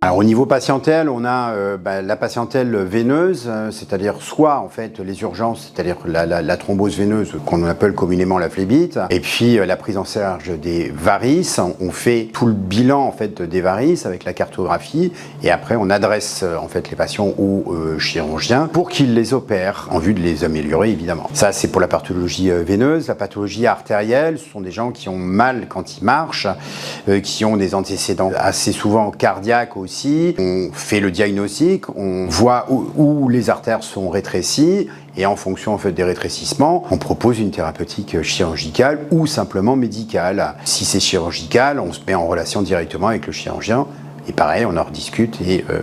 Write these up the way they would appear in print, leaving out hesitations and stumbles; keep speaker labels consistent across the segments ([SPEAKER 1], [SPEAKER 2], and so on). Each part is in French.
[SPEAKER 1] Alors au niveau patientèle, on a la patientèle veineuse, c'est-à-dire soit en fait les urgences, c'est-à-dire la thrombose veineuse qu'on appelle communément la phlébite, et puis la prise en charge des varices. On fait tout le bilan en fait des varices avec la cartographie, et après on adresse en fait les patients au chirurgien pour qu'il les opère en vue de les améliorer évidemment. Ça c'est pour la pathologie veineuse. La pathologie artérielle, ce sont des gens qui ont mal quand ils marchent, qui ont des antécédents assez souvent cardiaques aussi. On fait le diagnostic, on voit où les artères sont rétrécies, et en fonction en fait des rétrécissements, on propose une thérapeutique chirurgicale ou simplement médicale. Si c'est chirurgical, on se met en relation directement avec le chirurgien, et pareil, on en rediscute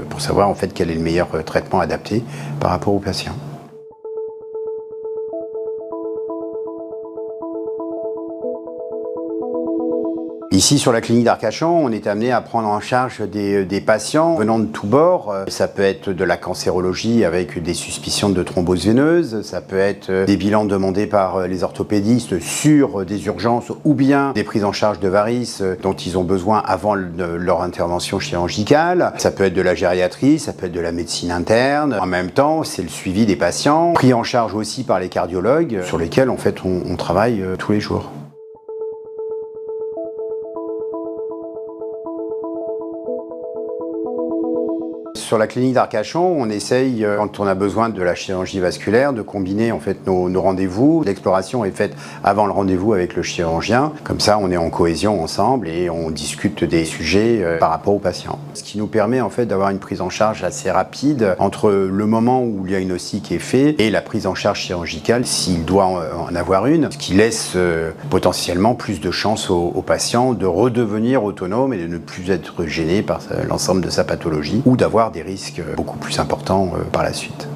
[SPEAKER 1] pour savoir en fait quel est le meilleur traitement adapté par rapport au patient. Ici, sur la clinique d'Arcachon, on est amené à prendre en charge des patients venant de tous bords. Ça peut être de la cancérologie avec des suspicions de thrombose veineuse, ça peut être des bilans demandés par les orthopédistes sur des urgences ou bien des prises en charge de varices dont ils ont besoin avant leur intervention chirurgicale. Ça peut être de la gériatrie, ça peut être de la médecine interne. En même temps, c'est le suivi des patients, pris en charge aussi par les cardiologues sur lesquels en fait on travaille tous les jours. Sur la clinique d'Arcachon, on essaye, quand on a besoin de la chirurgie vasculaire, de combiner en fait nos rendez-vous. L'exploration est faite avant le rendez-vous avec le chirurgien. Comme ça, on est en cohésion ensemble et on discute des sujets par rapport aux patients. Ce qui nous permet en fait d'avoir une prise en charge assez rapide entre le moment où le diagnostic est fait et la prise en charge chirurgicale s'il doit en avoir une, ce qui laisse potentiellement plus de chances aux patients de redevenir autonomes et de ne plus être gênés par l'ensemble de sa pathologie ou d'avoir des risques beaucoup plus importants par la suite.